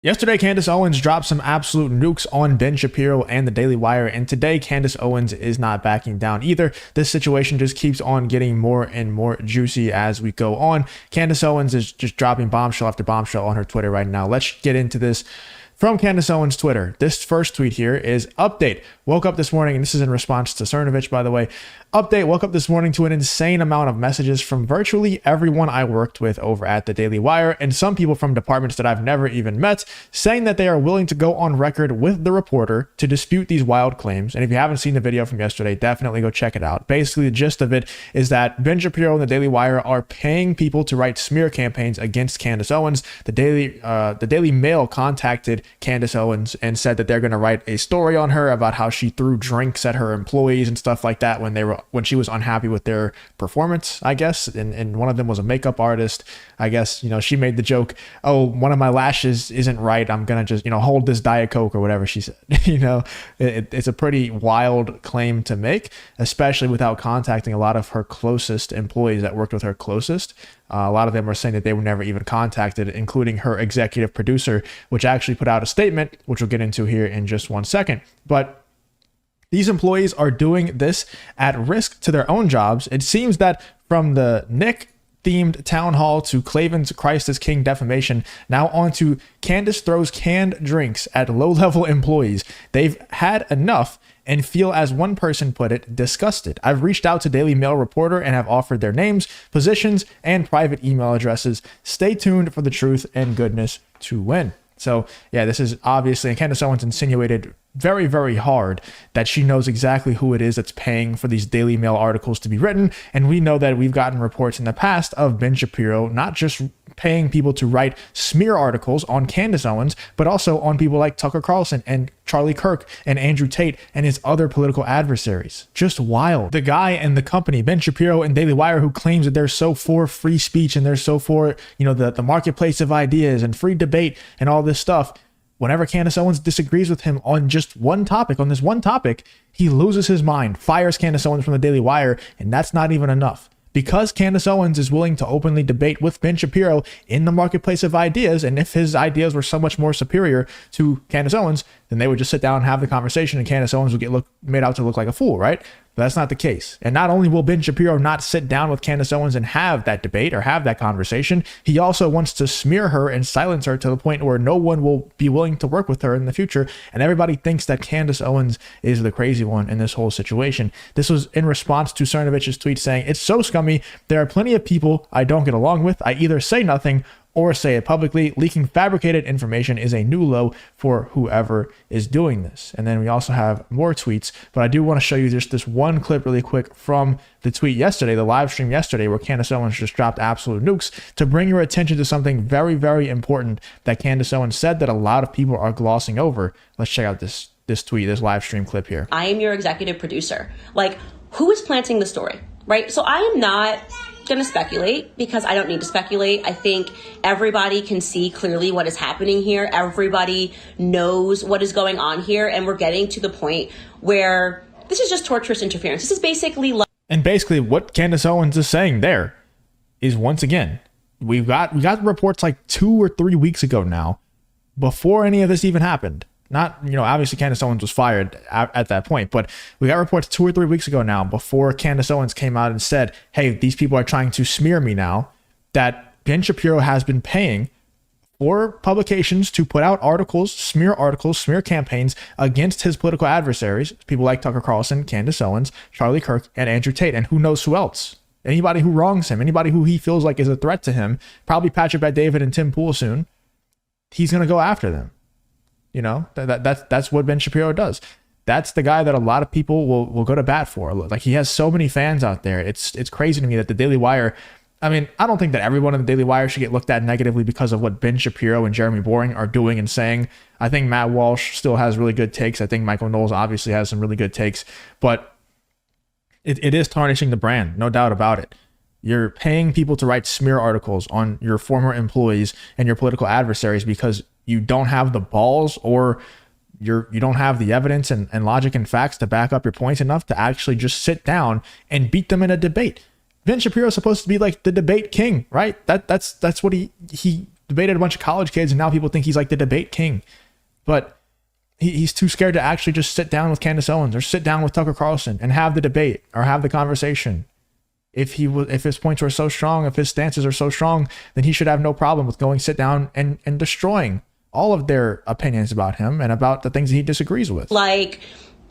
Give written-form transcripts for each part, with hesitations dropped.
Yesterday, Candace Owens dropped some absolute nukes on Ben Shapiro and the Daily Wire, and today Candace Owens is not backing down either. This situation just keeps on getting more and more juicy as we go on. Candace Owens is just dropping bombshell after bombshell on her Twitter right now. Let's get into this. From Candace Owens' Twitter, this first tweet here is, update, woke up this morning, and this is in response to Cernovich, by the way. Update, woke up this morning to an insane amount of messages from virtually everyone I worked with over at the Daily Wire and some people from departments that I've never even met, saying that they are willing to go on record with the reporter to dispute these wild claims. And if you haven't seen the video from yesterday, definitely go check it out. Basically, the gist of it is that Ben Shapiro and the Daily Wire are paying people to write smear campaigns against Candace Owens. The Daily Mail contacted Candace Owens and said that they're going to write a story on her about how she threw drinks at her employees and stuff like that when she was unhappy with their performance, I guess. And one of them was a makeup artist. I guess, she made the joke, oh, one of my lashes isn't right, I'm going to just, hold this Diet Coke or whatever she said. It's a pretty wild claim to make, especially without contacting a lot of her closest employees that worked with her closest. A lot of them are saying that they were never even contacted, including her executive producer, which actually put out a statement, which we'll get into here in just 1 second. But these employees are doing this at risk to their own jobs. It seems that from the Nick themed town hall to Clavin's Christ is King defamation, now on to Candace throws canned drinks at low-level employees. They've had enough and feel, as one person put it, disgusted. I've reached out to Daily Mail reporter and have offered their names, positions, and private email addresses. Stay tuned for the truth and goodness to win. So yeah, this is obviously, and Candace Owens insinuated very, very hard that she knows exactly who it is that's paying for these Daily Mail articles to be written. And we know that we've gotten reports in the past of Ben Shapiro not just paying people to write smear articles on Candace Owens, but also on people like Tucker Carlson and Charlie Kirk and Andrew Tate and his other political adversaries. Just wild. The guy and the company, Ben Shapiro and Daily Wire, who claims that they're so for free speech and they're so for, the marketplace of ideas and free debate and all this stuff. Whenever Candace Owens disagrees with him on just one topic, he loses his mind, fires Candace Owens from the Daily Wire, and that's not even enough. Because Candace Owens is willing to openly debate with Ben Shapiro in the marketplace of ideas, and if his ideas were so much more superior to Candace Owens, then they would just sit down and have the conversation, and Candace Owens would get made out to look like a fool, right? But that's not the case. And not only will Ben Shapiro not sit down with Candace Owens and have that debate or have that conversation, he also wants to smear her and silence her to the point where no one will be willing to work with her in the future. And everybody thinks that Candace Owens is the crazy one in this whole situation. This was in response to Cernovich's tweet saying, "It's so scummy. There are plenty of people I don't get along with. I either say nothing or say it publicly. Leaking fabricated information is a new low for whoever is doing this." And then we also have more tweets, but I do want to show you just this one clip really quick from the tweet yesterday, the live stream yesterday, where Candace Owens just dropped absolute nukes to bring your attention to something very, very important that Candace Owens said that a lot of people are glossing over. Let's check out this tweet, this live stream clip here. I am your executive producer. Who is planting the story, right? So I am not going to speculate because I don't need to speculate. I think everybody can see clearly what is happening here. Everybody knows what is going on here. And we're getting to the point where this is just torturous interference. This is basically and basically what Candace Owens is saying there is, once again, we got reports like 2 or 3 weeks ago now, before any of this even happened. Not, obviously Candace Owens was fired at that point, but we got reports 2 or 3 weeks ago now, before Candace Owens came out and said, hey, these people are trying to smear me now, that Ben Shapiro has been paying for publications to put out articles, smear campaigns against his political adversaries, people like Tucker Carlson, Candace Owens, Charlie Kirk, and Andrew Tate, and who knows who else. Anybody who wrongs him, anybody who he feels like is a threat to him, probably Patrick Bet-David and Tim Pool soon, he's going to go after them. That's what Ben Shapiro does. That's the guy that a lot of people will go to bat for. Like, he has so many fans out there. It's crazy to me that the Daily Wire, I don't think that everyone in the Daily Wire should get looked at negatively because of what Ben Shapiro and Jeremy Boring are doing and saying. I think Matt Walsh still has really good takes. I think Michael Knowles obviously has some really good takes, but it is tarnishing the brand, no doubt about it. You're paying people to write smear articles on your former employees and your political adversaries because you don't have the balls, or you don't have the evidence and logic and facts to back up your points enough to actually just sit down and beat them in a debate. Ben Shapiro is supposed to be like the debate king, right? That's what he debated a bunch of college kids, and now people think he's like the debate king. But he's too scared to actually just sit down with Candace Owens or sit down with Tucker Carlson and have the debate or have the conversation. If his points were so strong, if his stances are so strong, then he should have no problem with going sit down and destroying all of their opinions about him and about the things that he disagrees with. Like,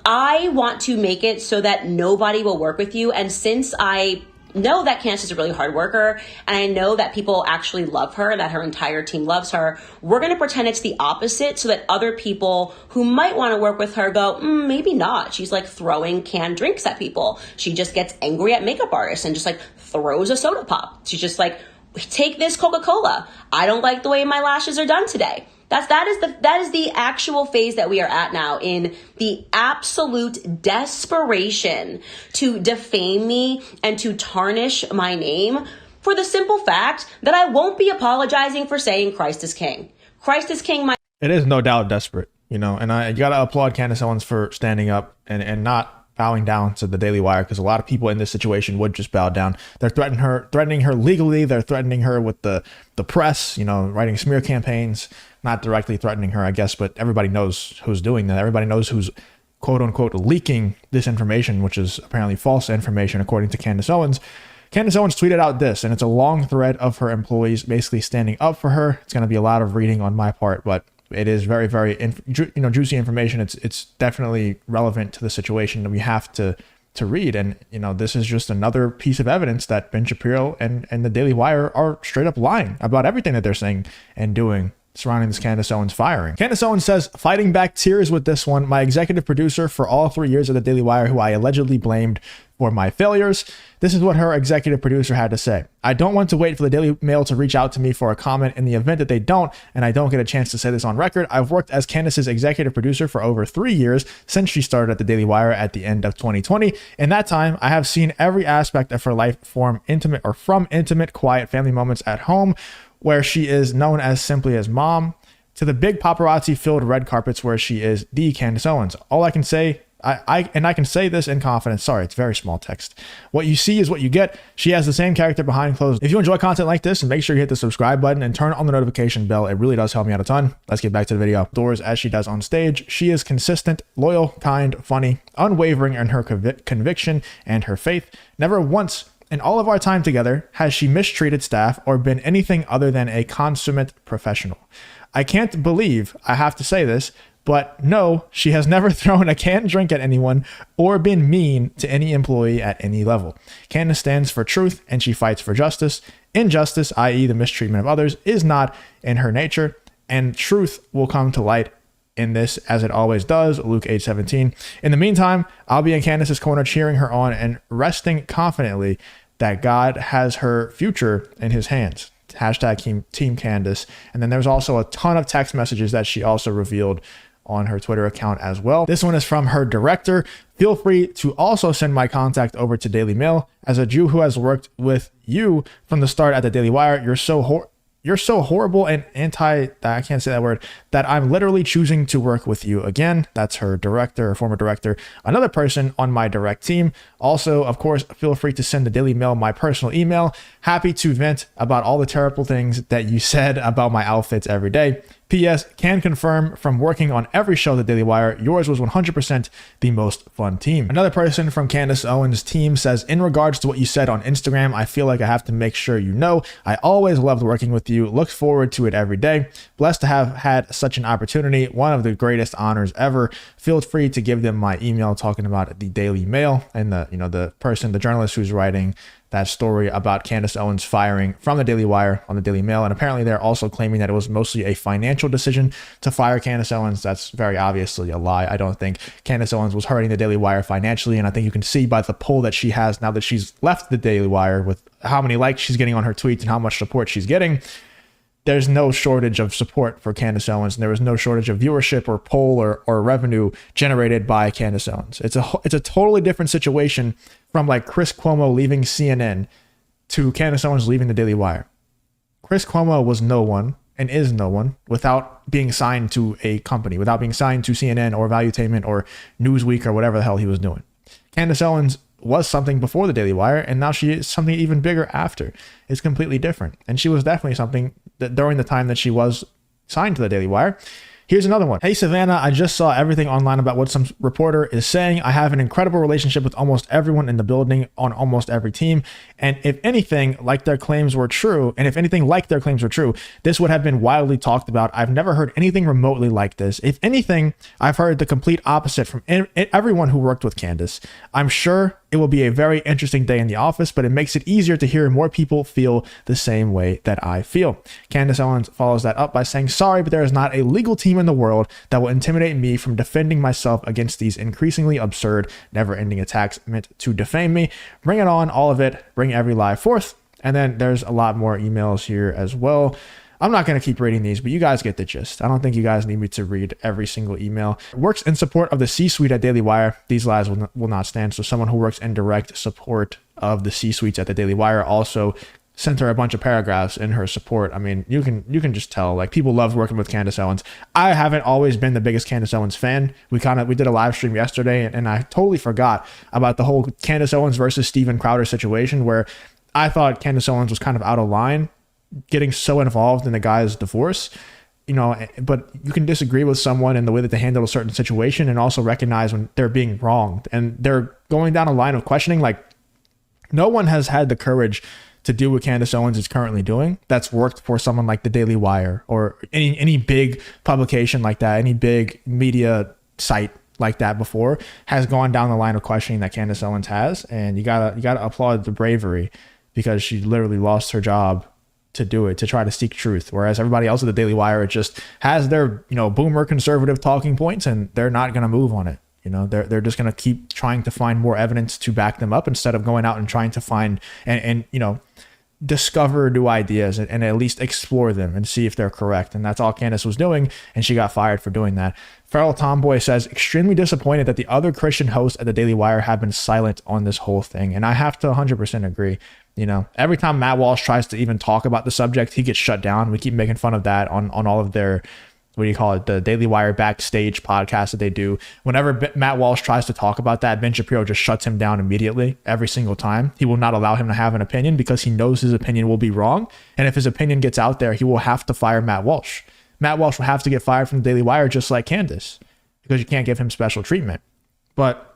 I want to make it so that nobody will work with you. And since I know that Candace is a really hard worker, and I know that people actually love her, that her entire team loves her, we're going to pretend it's the opposite so that other people who might want to work with her go, maybe not. She's like throwing canned drinks at people. She just gets angry at makeup artists and just like throws a soda pop. She's just like, take this Coca-Cola. I don't like the way my lashes are done today. That is the actual phase that we are at now, in the absolute desperation to defame me and to tarnish my name, for the simple fact that I won't be apologizing for saying Christ is King. Christ is King. It is no doubt desperate, you know, and you got to applaud Candace Owens for standing up and not bowing down to the Daily Wire, because a lot of people in this situation would just bow down. They're threatening her legally. They're threatening her with the press, you know, writing smear campaigns. Not directly threatening her, I guess, but everybody knows who's doing that. Everybody knows who's quote unquote leaking this information, which is apparently false information, according to Candace Owens. Candace Owens tweeted out this, and it's a long thread of her employees basically standing up for her. It's going to be a lot of reading on my part, but it is very, very, juicy information. It's definitely relevant to the situation that we have to read. And, you know, this is just another piece of evidence that Ben Shapiro and the Daily Wire are straight up lying about everything that they're saying and doing surrounding this Candace Owens firing. Candace Owens says, fighting back tears with this one, my executive producer for all 3 years of the Daily Wire, who I allegedly blamed for my failures. This is what her executive producer had to say. I don't want to wait for the Daily Mail to reach out to me for a comment in the event that they don't, and I don't get a chance to say this on record. I've worked as Candace's executive producer for over 3 years since she started at the Daily Wire at the end of 2020. In that time, I have seen every aspect of her life from intimate, quiet family moments at home, where she is known as simply as mom, to the big paparazzi-filled red carpets where she is the Candace Owens. All I can say, I can say this in confidence. Sorry, it's very small text. What you see is what you get. She has the same character behind closed. If you enjoy content like this, make sure you hit the subscribe button and turn on the notification bell. It really does help me out a ton. Let's get back to the video. Doors as she does on stage. She is consistent, loyal, kind, funny, unwavering in her conviction and her faith. Never once in all of our time together has she mistreated staff or been anything other than a consummate professional. I can't believe I have to say this, but no, she has never thrown a canned drink at anyone or been mean to any employee at any level. Candace stands for truth and she fights for justice. Injustice, i.e. the mistreatment of others, is not in her nature, and truth will come to light in this, as it always does. Luke 8:17. In the meantime, I'll be in Candace's corner cheering her on and resting confidently that God has her future in his hands. Hashtag Team Candace. And then there's also a ton of text messages that she also revealed on her Twitter account as well. This one is from her director. Feel free to also send my contact over to Daily Mail. As a Jew who has worked with you from the start at the Daily Wire, you're so horrible and I can't say that word, that I'm literally choosing to work with you again. That's her director, or former director. Another person on my direct team. Also, of course, feel free to send the Daily Mail my personal email. Happy to vent about all the terrible things that you said about my outfits every day. P.S. Can confirm from working on every show of the Daily Wire, yours was 100% the most fun team. Another person from Candace Owens' team says, in regards to what you said on Instagram, I feel like I have to make sure you know, I always loved working with you. Look forward to it every day. Blessed to have had such an opportunity. One of the greatest honors ever. Feel free to give them my email, talking about the Daily Mail and the journalist who's writing that story about Candace Owens firing from the Daily Wire on the Daily Mail. And apparently they're also claiming that it was mostly a financial decision to fire Candace Owens. That's very obviously a lie. I don't think Candace Owens was hurting the Daily Wire financially. And I think you can see by the poll that she has now that she's left the Daily Wire, with how many likes she's getting on her tweets and how much support she's getting, there's no shortage of support for Candace Owens. And there was no shortage of viewership or poll or revenue generated by Candace Owens. It's a totally different situation from like Chris Cuomo leaving CNN to Candace Owens leaving the Daily Wire. Chris Cuomo was no one and is no one without being signed to a company, without being signed to CNN or Valuetainment or Newsweek or whatever the hell he was doing. Candace Owens was something before the Daily Wire, and now she is something even bigger after. It's completely different. And she was definitely something during the time that she was signed to the Daily Wire. Here's another one. Hey, Savannah, I just saw everything online about what some reporter is saying. I have an incredible relationship with almost everyone in the building on almost every team. And if anything like their claims were true, this would have been wildly talked about. I've never heard anything remotely like this. If anything, I've heard the complete opposite from everyone who worked with Candace. I'm sure it will be a very interesting day in the office, but it makes it easier to hear more people feel the same way that I feel. Candace Owens follows that up by saying, sorry, but there is not a legal team in the world that will intimidate me from defending myself against these increasingly absurd, never-ending attacks meant to defame me. Bring it on, all of it. Bring every lie forth. And then there's a lot more emails here as well. I'm not going to keep reading these, but you guys get the gist. I don't think you guys need me to read every single email. Works in support of the C-suite at Daily Wire. These lies will not stand. So someone who works in direct support of the C-suites at the Daily Wire also sent her a bunch of paragraphs in her support. I mean, you can just tell, like, people love working with Candace Owens. I haven't always been the biggest Candace Owens fan. We did a live stream yesterday, and I totally forgot about the whole Candace Owens versus Steven Crowder situation, where I thought Candace Owens was kind of out of line, getting so involved in the guy's divorce, but you can disagree with someone in the way that they handle a certain situation and also recognize when they're being wronged and they're going down a line of questioning. Like, no one has had the courage to do what Candace Owens is currently doing that's worked for someone like the Daily Wire or any big publication like that, any big media site like that before, has gone down the line of questioning that Candace Owens has. And you gotta applaud the bravery, because she literally lost her job to do it, to try to seek truth. Whereas everybody else at the Daily Wire, it just has their, boomer conservative talking points, and they're not going to move on it. They're just going to keep trying to find more evidence to back them up instead of going out and trying to find and discover new ideas and at least explore them and see if they're correct. And that's all Candace was doing, and she got fired for doing that. Feral Tomboy says, extremely disappointed that the other Christian hosts at the Daily Wire have been silent on this whole thing. And I have to 100% agree. Every time Matt Walsh tries to even talk about the subject, he gets shut down. We keep making fun of that on all of their, the Daily Wire backstage podcast that they do. Whenever Matt Walsh tries to talk about that, Ben Shapiro just shuts him down immediately every single time. He will not allow him to have an opinion because he knows his opinion will be wrong. And if his opinion gets out there, he will have to fire Matt Walsh. Matt Walsh will have to get fired from the Daily Wire just like Candace, because you can't give him special treatment. But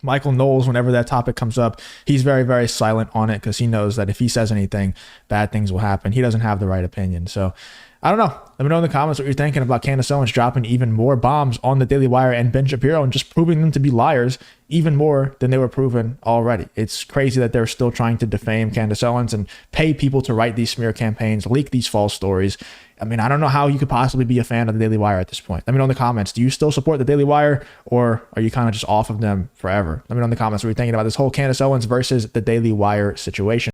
Michael Knowles, whenever that topic comes up, he's very, very silent on it, because he knows that if he says anything, bad things will happen. He doesn't have the right opinion. So I don't know. Let me know in the comments what you're thinking about Candace Owens dropping even more bombs on the Daily Wire and Ben Shapiro and just proving them to be liars even more than they were proven already. It's crazy that they're still trying to defame Candace Owens and pay people to write these smear campaigns, leak these false stories. I mean, I don't know how you could possibly be a fan of the Daily Wire at this point. Let me know in the comments. Do you still support the Daily Wire, or are you kind of just off of them forever? Let me know in the comments what you're thinking about this whole Candace Owens versus the Daily Wire situation.